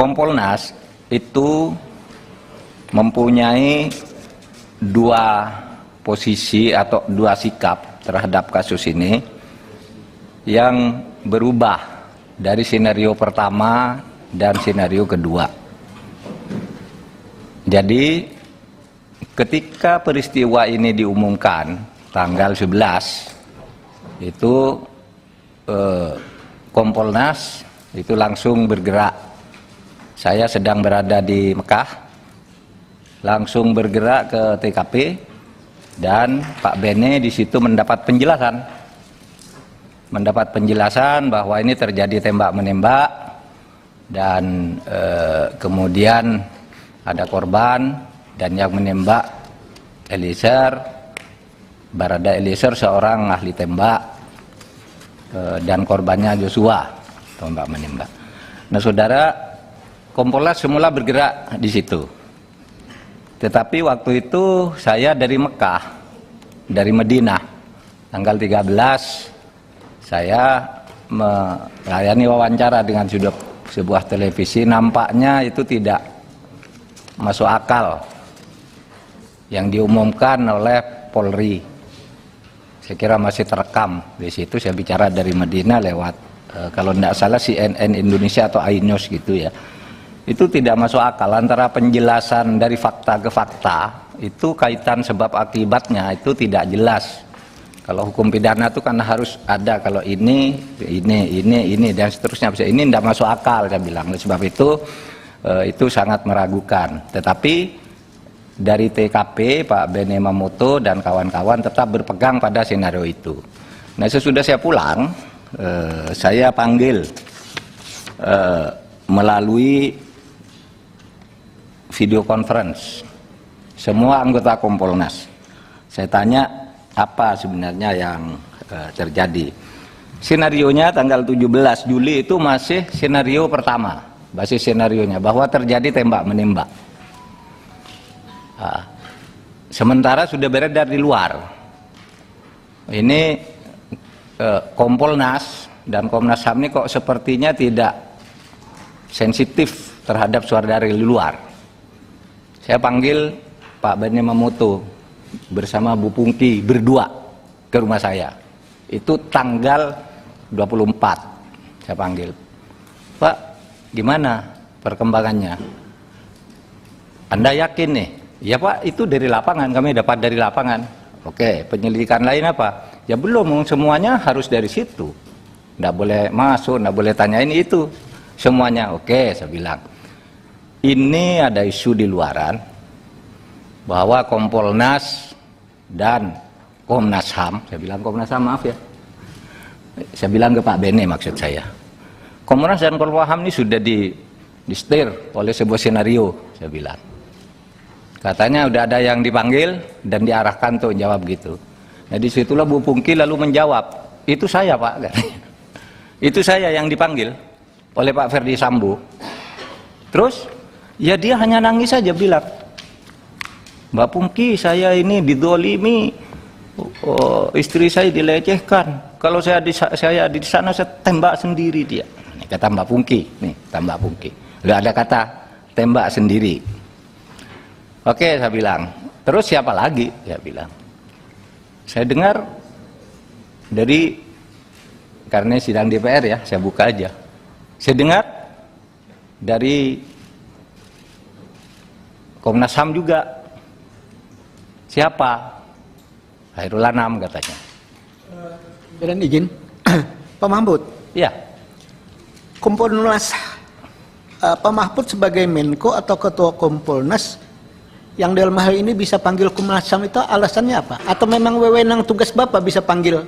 Kompolnas itu mempunyai dua posisi atau dua sikap terhadap kasus ini yang berubah dari skenario pertama dan skenario kedua. Jadi ketika peristiwa ini diumumkan tanggal 11 itu Kompolnas itu langsung bergerak. Saya sedang berada di Mekah, langsung bergerak ke TKP dan Pak Bene di situ mendapat penjelasan bahwa ini terjadi tembak-menembak dan kemudian ada korban dan yang menembak Barada Eliezer seorang ahli tembak dan korbannya Joshua tembak menembak. Nah, saudara, Kompolnas semula bergerak di situ. Tetapi waktu itu saya dari Mekah, dari Madinah, tanggal 13 saya melayani wawancara dengan sebuah televisi. Nampaknya itu tidak masuk akal yang diumumkan oleh Polri. Saya kira masih terekam di situ. Saya bicara dari Madinah lewat kalau tidak salah CNN Indonesia atau iNews gitu ya. Itu tidak masuk akal antara penjelasan dari fakta ke fakta, itu kaitan sebab akibatnya itu tidak jelas. Kalau hukum pidana itu kan harus ada, kalau ini dan seterusnya. Ini tidak masuk akal, saya bilang. Sebab itu sangat meragukan. Tetapi dari TKP Pak Bene Mamoto dan kawan-kawan tetap berpegang pada skenario itu. Nah, sesudah saya pulang, saya panggil melalui video conference semua anggota Kompolnas. Saya tanya apa sebenarnya yang terjadi. Skenarionya tanggal 17 Juli itu masih skenario pertama, basis skenarionya bahwa terjadi tembak-menembak. Sementara sudah beredar di luar. Ini Kompolnas dan Komnas HAM ini kok sepertinya tidak sensitif terhadap suara dari luar. Saya panggil Pak Bene Mamoto bersama Bu Pungki berdua ke rumah saya. Itu tanggal 24 saya panggil. Pak, gimana perkembangannya? Anda yakin nih? Ya Pak, itu dari lapangan, kami dapat dari lapangan. Oke, penyelidikan lain apa? Ya belum, semuanya harus dari situ. Nggak boleh masuk, nggak boleh tanyain itu semuanya. Oke, saya bilang. Ini ada isu di luaran bahwa Kompolnas dan Komnas HAM, saya bilang Komnas HAM, maaf ya. Saya bilang ke Pak Bene maksud saya. Kompolnas dan Komnas HAM ini sudah di-steer oleh sebuah skenario, saya bilang. Katanya udah ada yang dipanggil dan diarahkan untuk jawab gitu. Nah, disitulah Bu Pungki lalu menjawab, itu saya Pak, katanya. Itu saya yang dipanggil oleh Pak Ferdi Sambo. Terus, ya dia hanya nangis saja bilang, Mbak Pungki, saya ini didolimi, istri saya dilecehkan. Kalau saya di sana saya tembak sendiri dia. Ini kata Mbak Pungki, nih kata Mbak Pungki. Nggak ada kata tembak sendiri. Oke, saya bilang. Terus siapa lagi? Saya bilang. Saya dengar dari, karena sidang DPR ya, saya buka aja. Saya dengar dari Komnas HAM juga. Siapa? Khairul Anam katanya. Dan izin, Pak Mahfud. Ya. Kompolnas, Pak Mahfud sebagai Menko atau Ketua Kompolnas yang dalam hal ini bisa panggil Komnas HAM itu alasannya apa? Atau memang wewenang tugas Bapak bisa panggil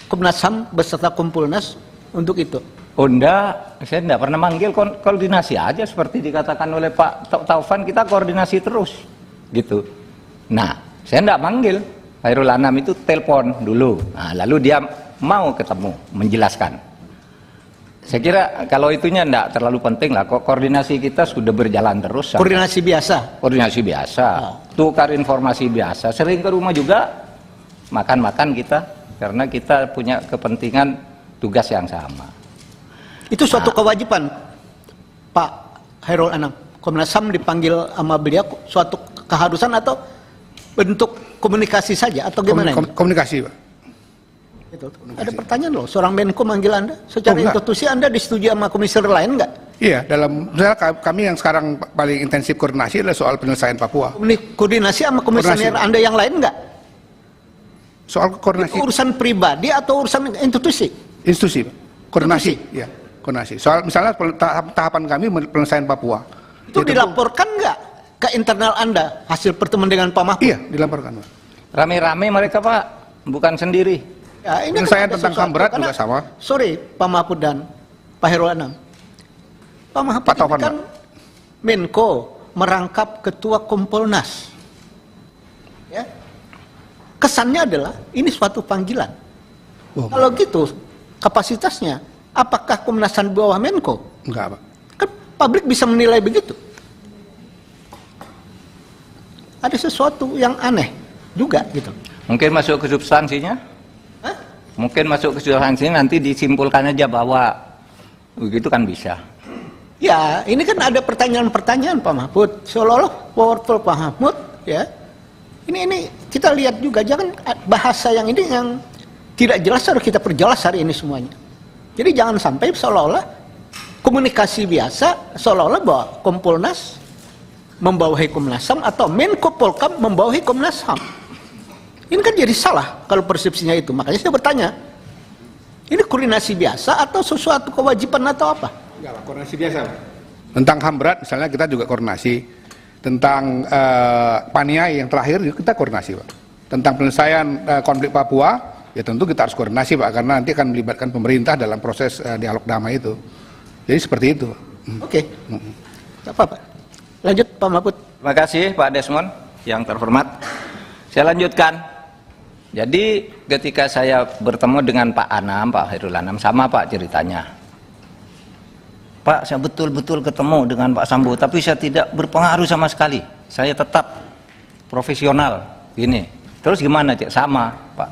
Komnas HAM beserta Kompolnas untuk itu? Oh enggak, saya enggak pernah manggil, koordinasi aja seperti dikatakan oleh Pak Taufan, kita koordinasi terus gitu. Nah, saya enggak manggil, Khairul Anam itu telepon dulu, nah, lalu dia mau ketemu, menjelaskan. Saya kira kalau itunya enggak terlalu penting lah, koordinasi kita sudah berjalan terus. Koordinasi biasa? Koordinasi biasa, tukar informasi biasa, sering ke rumah juga, makan-makan kita, karena kita punya kepentingan tugas yang sama. Itu suatu kewajiban Pak Hairul Anam? Komnas HAM dipanggil sama beliau suatu keharusan atau bentuk komunikasi saja atau gimana? Komunikasi, Pak. Itu. Ada pertanyaan loh, seorang Menko manggil Anda secara enggak. institusi, Anda disetujui sama komisioner lain enggak? Iya, misalnya kami yang sekarang paling intensif koordinasi adalah soal penyelesaian Papua. Koordinasi sama komisioner Koordinasi. Anda yang lain enggak? Soal koordinasi Itu urusan pribadi atau urusan institusi? institusi, Pak. Koordinasi, Institusi. ya, koordinasi. Soal misalnya tahapan kami penyelesaian Papua. Itu Ya, tentu- dilaporkan enggak ke internal Anda hasil pertemuan dengan Pak Mahfud? Iya, dilaporkan, Pak. Rame-rame mereka Pak, bukan sendiri. Ya, ini Penyelesaian ada tentang sesuatu, HAM berat karena- juga sama. Sorry, Pak Mahfud dan Pak Hairul Anam. Pak Mahfud Pak ini Taufan, kan Menko merangkap Ketua Kompolnas. Ya. Kesannya adalah ini suatu panggilan. Oh, Kalau gitu kapasitasnya, apakah Komnas HAM di bawah Menko? enggak, Pak. Kan publik bisa menilai begitu. Ada sesuatu yang aneh juga gitu. Mungkin masuk ke substansinya? Hah? Mungkin masuk ke substansinya nanti disimpulkan aja bahwa begitu kan bisa. Ya, ini kan ada pertanyaan-pertanyaan Pak Mahfud. Seolah-olah powerful Pak Mahfud, ya. Ini kita lihat juga, jangan bahasa yang ini yang tidak jelas harus kita perjelas hari ini semuanya. Jadi jangan sampai seolah-olah komunikasi biasa, seolah-olah bahwa Kompolnas membawahi Komnas HAM atau Menko Polkam membawahi Komnas HAM. Ini kan jadi salah kalau persepsinya itu. Makanya saya bertanya, ini koordinasi biasa atau sesuatu kewajiban atau apa? Enggak, Pak. Koordinasi biasa, Pak. Tentang HAM berat, misalnya kita juga koordinasi. Tentang Paniai yang terakhir juga kita koordinasi, Pak. Tentang penyelesaian konflik Papua, ya tentu kita harus koordinasi, Pak, karena nanti akan melibatkan pemerintah dalam proses dialog damai itu. Jadi seperti itu. Oke. Tidak apa-apa. Lanjut Pak Mahfud. Terima kasih Pak Desmond yang terhormat. Saya lanjutkan. Jadi ketika saya bertemu dengan Pak Anam, Pak Hairul Anam, sama Pak ceritanya. Pak, saya betul-betul ketemu dengan Pak Sambo, tapi saya tidak berpengaruh sama sekali. Saya tetap profesional. Gini. Terus gimana, Cik? Sama Pak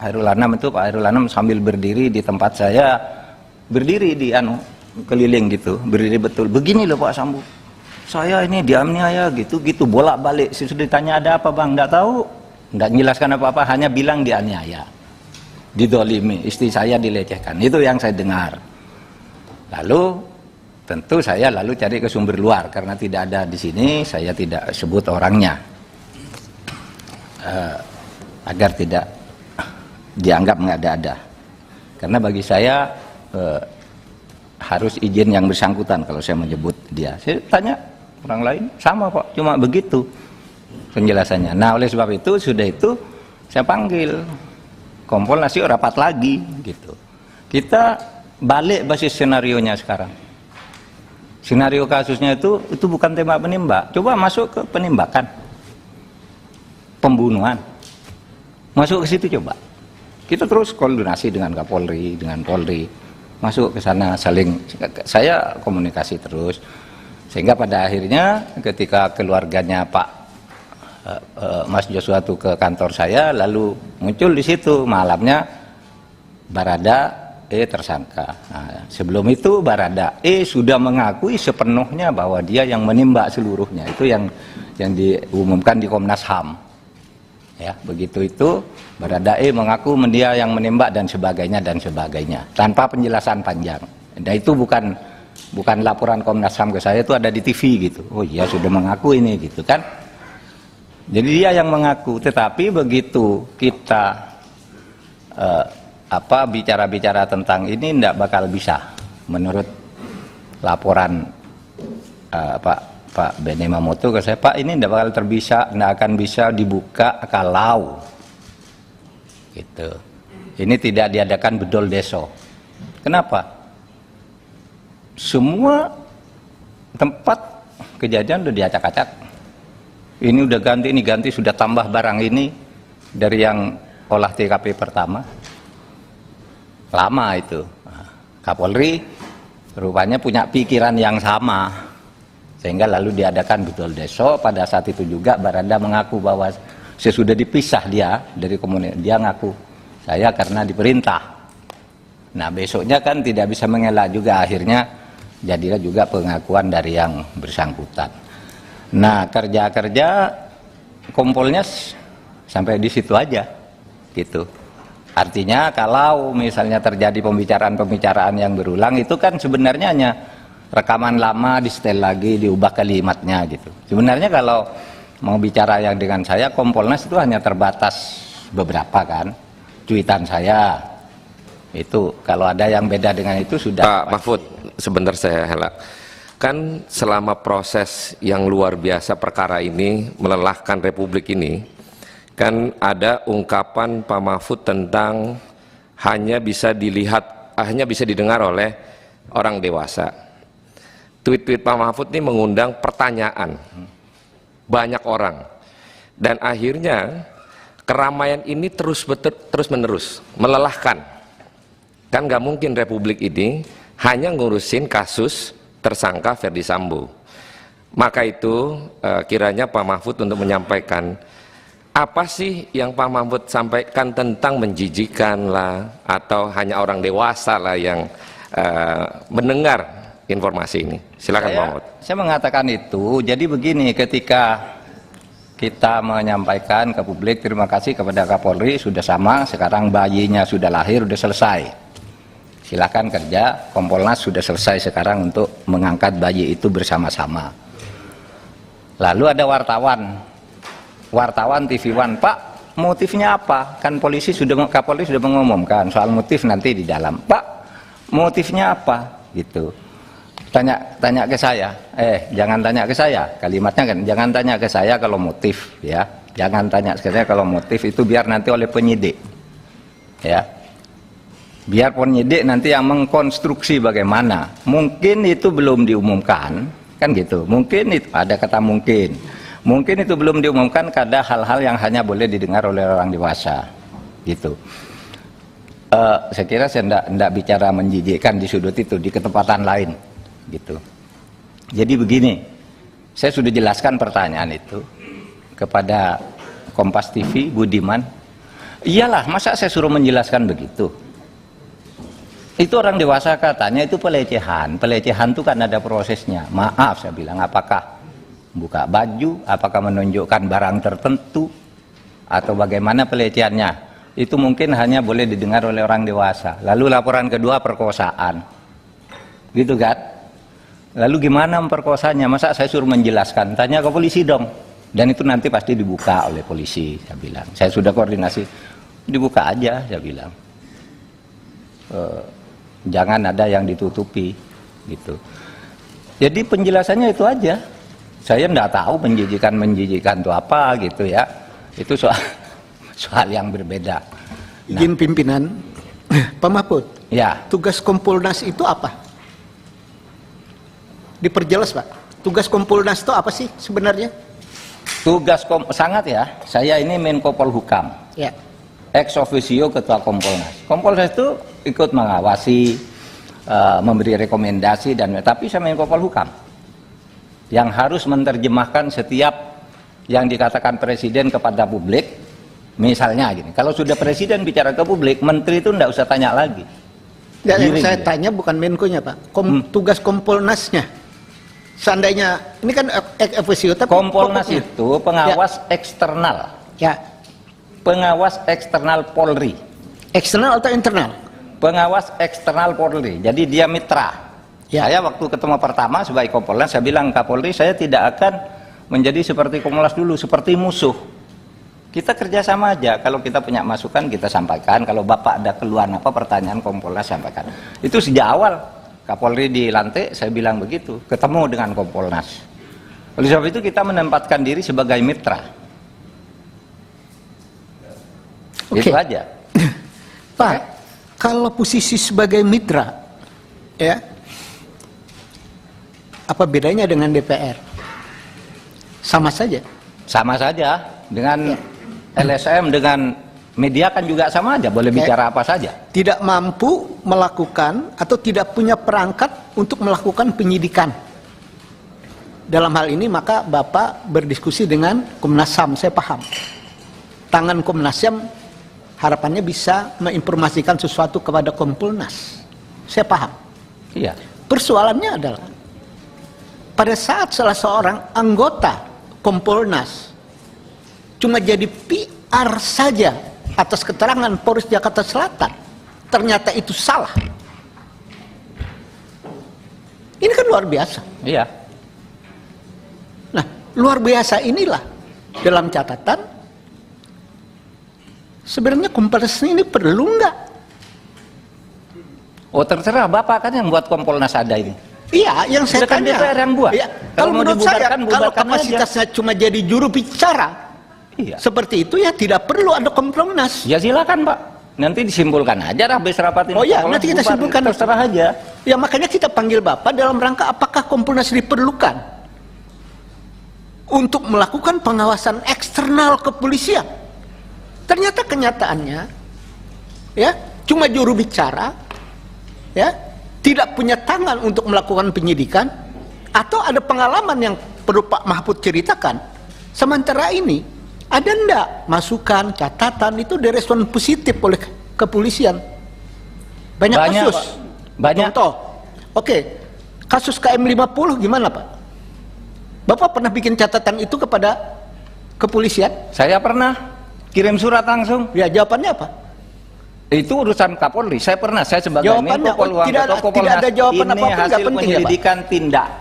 Hairul Anam itu, Pak Hairul Anam sambil berdiri di tempat saya, berdiri di keliling gitu, berdiri betul. Begini loh Pak Sambo. Saya ini dianiaya gitu-gitu, bolak-balik. Sudah ditanya ada apa Bang, enggak tahu. Enggak menjelaskan apa-apa, hanya bilang dianiaya. Didolimi, istri saya dilecehkan. Itu yang saya dengar. Lalu tentu saya lalu cari ke sumber luar karena tidak ada di sini, saya tidak sebut orangnya. Agar tidak dianggap mengada-ada. Karena bagi saya harus izin yang bersangkutan kalau saya menyebut dia. Saya tanya orang lain sama Pak, cuma begitu penjelasannya. Nah, oleh sebab itu sudah itu saya panggil Kompolnas rapat lagi gitu. Kita balik basis senarionya sekarang. Senario kasusnya itu bukan tembak menembak. Coba masuk ke penembakan, pembunuhan. Masuk ke situ coba. Kita terus koordinasi dengan Kapolri, dengan Polri. Masuk ke sana saling, saya komunikasi terus. Sehingga pada akhirnya ketika keluarganya Pak Mas Joshua itu ke kantor saya, lalu muncul di situ malamnya Barada tersangka. Nah, sebelum itu Barada sudah mengakui sepenuhnya bahwa dia yang menembak seluruhnya. Itu yang diumumkan di Komnas HAM. Ya, begitu itu Barada mengaku dia yang menembak dan sebagainya tanpa penjelasan panjang. Dan itu bukan laporan Komnas HAM ke saya, itu ada di TV gitu. Oh iya sudah mengaku ini gitu kan. Jadi dia yang mengaku, tetapi begitu kita bicara-bicara tentang ini tidak bakal bisa menurut laporan Pak Beni Mamoto ke saya, Pak, ini tidak akan bisa dibuka kalau gitu. Ini tidak diadakan bedol deso. Kenapa? Semua tempat kejadian udah diacak-acak. Ini udah ganti, ini ganti, sudah tambah barang ini dari yang olah TKP pertama. Lama itu. Kapolri rupanya punya pikiran yang sama. Sehingga lalu diadakan bedol deso. Pada saat itu juga Barada mengaku bahwa sesudah dipisah dia dari komunitas. Dia ngaku, saya karena diperintah. Nah besoknya kan tidak bisa mengelak juga, akhirnya jadilah juga pengakuan dari yang bersangkutan. Nah, kerja-kerja Kompolnas sampai di situ aja, gitu. Artinya kalau misalnya terjadi pembicaraan-pembicaraan yang berulang, itu kan sebenarnya hanya rekaman lama di setel lagi, diubah kalimatnya gitu. Sebenarnya kalau mau bicara yang dengan saya, Kompolnas itu hanya terbatas beberapa kan, cuitan saya. Itu kalau ada yang beda dengan itu sudah. Pak Mahfud, sebentar saya hela. Kan selama proses yang luar biasa perkara ini melelahkan Republik ini, kan ada ungkapan Pak Mahfud tentang hanya bisa didengar oleh orang dewasa. Tweet-tweet Pak Mahfud ini mengundang pertanyaan banyak orang, dan akhirnya keramaian ini terus menerus melelahkan. Kan nggak mungkin Republik ini hanya ngurusin kasus tersangka Ferdi Sambo. Maka itu kiranya Pak Mahfud untuk menyampaikan apa sih yang Pak Mahfud sampaikan tentang menjijikan lah, atau hanya orang dewasa lah yang mendengar informasi ini. Silakan Pak Mahfud. Saya mengatakan itu, jadi begini, ketika kita menyampaikan ke publik terima kasih kepada Kapolri sudah sama, sekarang bayinya sudah lahir, sudah selesai. Silakan kerja, Kompolnas sudah selesai sekarang untuk mengangkat bayi itu bersama-sama. Lalu ada wartawan TV One, Pak, motifnya apa? Kan Kapolri sudah mengumumkan soal motif nanti di dalam. Pak, motifnya apa? Gitu. Tanya ke saya. Jangan tanya ke saya. Kalimatnya kan, jangan tanya ke saya kalau motif, ya. Jangan tanya ke saya kalau motif, itu biar nanti oleh penyidik. Ya. Biar penyidik nanti yang mengkonstruksi bagaimana. Mungkin itu belum diumumkan, kan gitu. Mungkin itu ada kata mungkin. Mungkin itu belum diumumkan karena hal-hal yang hanya boleh didengar oleh orang dewasa, gitu. Saya kira saya tidak bicara menjijikkan di sudut itu, di ketempatan lain, gitu. Jadi begini, saya sudah jelaskan pertanyaan itu kepada Kompas TV, Budiman. Iyalah, masa saya suruh menjelaskan begitu? Itu orang dewasa katanya itu pelecehan. Pelecehan itu kan ada prosesnya. Maaf saya bilang, apakah buka baju, apakah menunjukkan barang tertentu, atau bagaimana pelecehannya? Itu mungkin hanya boleh didengar oleh orang dewasa. Lalu laporan kedua, perkosaan. Gitu kan? Lalu gimana memperkosanya? Masa saya suruh menjelaskan? Tanya ke polisi dong. Dan itu nanti pasti dibuka oleh polisi, saya bilang. Saya sudah koordinasi, dibuka aja, saya bilang. Jangan ada yang ditutupi, gitu. Jadi penjelasannya itu aja. Saya tidak tahu menjijikan itu apa, gitu ya. Itu soal yang berbeda. Izin pimpinan, Pak Mahfud. Ya. Tugas Kompolnas itu apa? Diperjelas, Pak. Tugas Kompolnas itu apa sih sebenarnya? Sangat ya. Saya ini Menko Polhukam. Ya. Ex officio Ketua Kompolnas. Kompolnas itu ikut mengawasi, memberi rekomendasi, tapi saya Menko Polhukam yang harus menerjemahkan setiap yang dikatakan Presiden kepada publik. Misalnya gini, kalau sudah Presiden bicara ke publik, Menteri itu tidak usah tanya lagi. Ya, yang saya tanya bukan Menko-nya, Pak. Tugas Kompolnasnya. Seandainya, ini kan ex officio, tapi Kompolnas itu pengawas eksternal. Ya. Pengawas eksternal Polri. Eksternal atau internal? Pengawas eksternal Polri. Jadi dia mitra. Ya. Saya waktu ketemu pertama sebagai Kompolnas, saya bilang, Kapolri, saya tidak akan menjadi seperti Kompolnas dulu, seperti musuh. Kita kerjasama aja. Kalau kita punya masukan, kita sampaikan. Kalau Bapak ada keluhan apa, pertanyaan, Kompolnas sampaikan. Itu sejak awal Kapolri dilantik, saya bilang begitu. Ketemu dengan Kompolnas. Oleh sebab itu kita menempatkan diri sebagai mitra. Itu aja. Pak, kalau posisi sebagai mitra, ya, apa bedanya dengan DPR? Sama saja. Sama saja dengan LSM, dengan media kan juga sama aja, boleh bicara apa saja. Tidak mampu melakukan atau tidak punya perangkat untuk melakukan penyidikan. Dalam hal ini maka Bapak berdiskusi dengan Komnas HAM, saya paham. Tangan Komnas HAM harapannya bisa menginformasikan sesuatu kepada Kompolnas. Saya paham. Iya. persoalannya adalah pada saat salah seorang anggota Kompolnas cuma jadi PR saja atas keterangan Polres Jakarta Selatan, ternyata itu salah. Ini kan luar biasa. Iya. Nah, luar biasa inilah dalam catatan sebenarnya Kompolnas ini perlu nggak? Oh, terserah Bapak kan yang buat Kompolnas ada ini. Iya, yang saya Kan tanya. DPR yang buat. Iya, Kalau kalau mau menurut saya, dibubarkan, kalau bubarkan kapasitasnya cuma jadi juru bicara, Iya. seperti itu ya tidak perlu ada Kompolnas. Ya silakan Pak. Nanti disimpulkan aja habis rapat ini. Oh iya, Kompolnas nanti kita bubar, simpulkan. terserah aja. Ya makanya kita panggil Bapak dalam rangka apakah Kompolnas diperlukan untuk melakukan pengawasan eksternal kepolisian. Ternyata kenyataannya ya cuma juru bicara, ya tidak punya tangan untuk melakukan penyidikan, atau ada pengalaman yang perlu Pak Mahfud ceritakan. Sementara ini ada ndak masukan, catatan itu direspon positif oleh kepolisian? Banyak kasus. Pak. Banyak. Contoh, oke, kasus KM50 gimana Pak? Bapak pernah bikin catatan itu kepada kepolisian? Saya pernah kirim surat langsung. Ya jawabannya apa? Itu urusan Kapolri. Saya pernah, saya sebagai Jawabannya, Menko Polhukam, tidak Ketua ada Kompolnas, jawaban ini apapun, nggak hasil penting ya, Pak? penyelidikan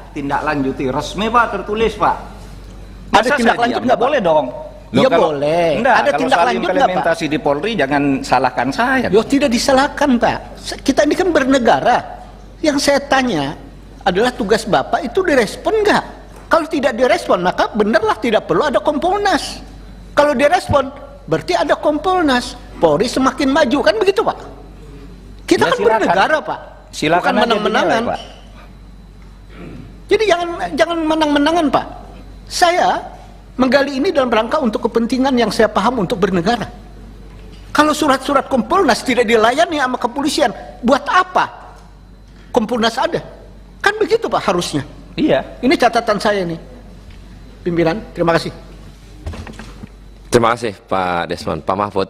tindak lanjuti resmi Pak, tertulis Pak. Ada Masa tindak saya lanjut diam? nggak, Pak? Boleh dong. Iya, boleh. Enggak, Ada kalau tindak soal lanjut nggak, Pak? implementasi di Polri jangan salahkan saya. Yo tidak disalahkan Pak. Kita ini kan bernegara. Yang saya tanya adalah tugas Bapak itu direspon nggak? Kalau tidak direspon maka benarlah tidak perlu ada Kompolnas. Kalau direspon berarti ada Kompolnas. Polri semakin maju, kan begitu Pak? Kita Ya, kan silakan. bernegara Pak. Silakan Bukan aja menang-menangan. dinilai, Pak. Jadi jangan menang-menangan Pak. Saya menggali ini dalam rangka untuk kepentingan yang saya paham untuk bernegara. Kalau surat-surat Kompolnas tidak dilayani sama kepolisian, buat apa Kompolnas ada? Kan begitu Pak harusnya. Iya. Ini catatan saya nih. Pimpinan, terima kasih. Terima kasih Pak Desmond. Pak Mahfud,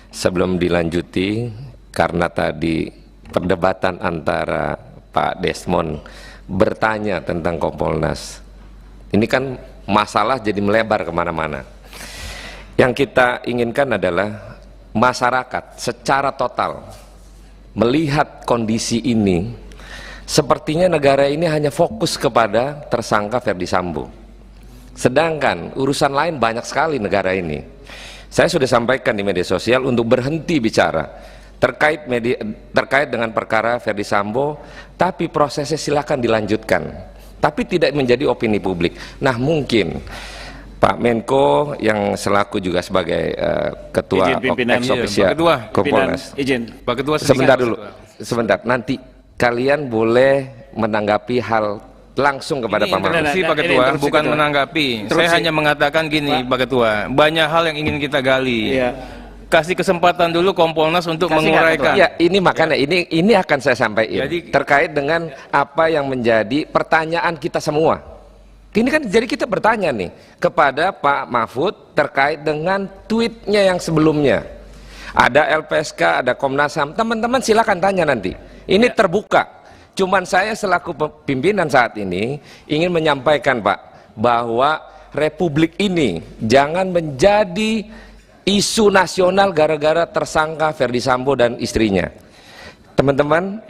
sebelum dilanjuti, karena tadi perdebatan antara Pak Desmond bertanya tentang Kompolnas, ini kan masalah jadi melebar kemana-mana. Yang kita inginkan adalah masyarakat secara total melihat kondisi ini. Sepertinya negara ini hanya fokus kepada tersangka Ferdi Sambo, sedangkan urusan lain banyak sekali negara ini. Saya sudah sampaikan di media sosial untuk berhenti bicara terkait dengan perkara Ferdi Sambo, tapi prosesnya silakan dilanjutkan, tapi tidak menjadi opini publik. Nah, mungkin Pak Menko yang selaku juga sebagai ketua ex officio Kompolnas. Pak Ketua, Sebentar dulu, sebentar. Nanti kalian boleh menanggapi hal langsung kepada Pak Mahfud. Interupsi Pak Ketua, bukan menanggapi. Saya hanya mengatakan gini, Pak Ketua, banyak hal yang ingin kita gali. Kasih kesempatan dulu Kompolnas untuk menguraikan. Ya, ini makanya ini akan saya sampaikan terkait dengan apa yang menjadi pertanyaan kita semua. Ini kan jadi kita bertanya nih kepada Pak Mahfud terkait dengan tweetnya yang sebelumnya. Ada LPSK, ada Komnas HAM. Teman-teman silakan tanya nanti. Ini terbuka. Cuman saya selaku pimpinan saat ini ingin menyampaikan Pak, bahwa Republik ini jangan menjadi isu nasional gara-gara tersangka Ferdi Sambo dan istrinya. Teman-teman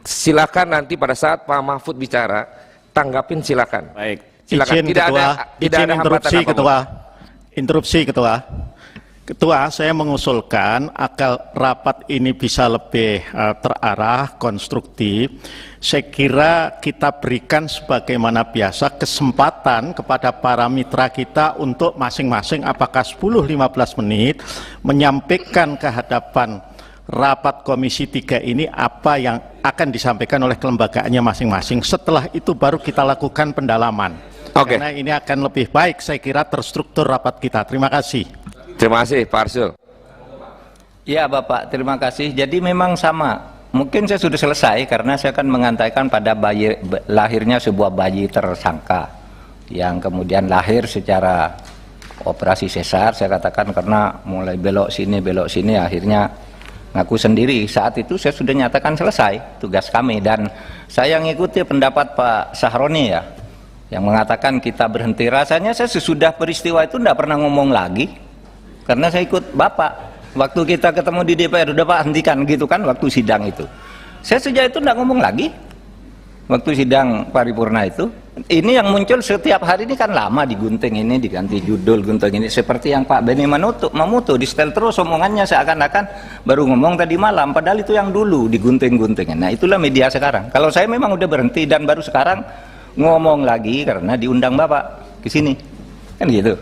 silakan nanti pada saat Pak Mahfud bicara, tanggapin silakan. Baik. Silakan. Izin, Tidak Ketua. ada hambatan Interupsi apapun. Ketua. Interupsi Ketua. Ketua, saya mengusulkan agar rapat ini bisa lebih terarah, konstruktif. Saya kira kita berikan sebagaimana biasa kesempatan kepada para mitra kita untuk masing-masing apakah 10-15 menit menyampaikan ke hadapan rapat Komisi 3 ini apa yang akan disampaikan oleh kelembagaannya masing-masing. Setelah itu baru kita lakukan pendalaman. Oke. Karena ini akan lebih baik saya kira terstruktur rapat kita. Terima kasih. Terima kasih Pak Arsul. Ya Bapak, terima kasih. Jadi memang sama. Mungkin saya sudah selesai karena saya akan mengantaikan pada lahirnya sebuah bayi tersangka yang kemudian lahir secara operasi sesar. Saya katakan karena mulai belok sini akhirnya ngaku sendiri. Saat itu saya sudah nyatakan selesai tugas kami dan Saya ngikuti pendapat Pak Sahroni ya, yang mengatakan kita berhenti. Rasanya saya sesudah peristiwa itu tidak pernah ngomong lagi, karena saya ikut Bapak. Waktu kita ketemu di DPR, udah Pak hentikan gitu kan, waktu sidang itu. Saya sejak itu tidak ngomong lagi, waktu sidang paripurna itu. Ini yang muncul setiap hari ini kan lama, digunting ini, diganti judul, gunting ini. Seperti yang Pak Benny Mamoto, di setel terus omongannya seakan-akan baru ngomong tadi malam, padahal itu yang dulu digunting-guntingin. Nah itulah media sekarang. Kalau saya memang udah berhenti dan baru sekarang ngomong lagi karena diundang Bapak ke sini, kan gitu.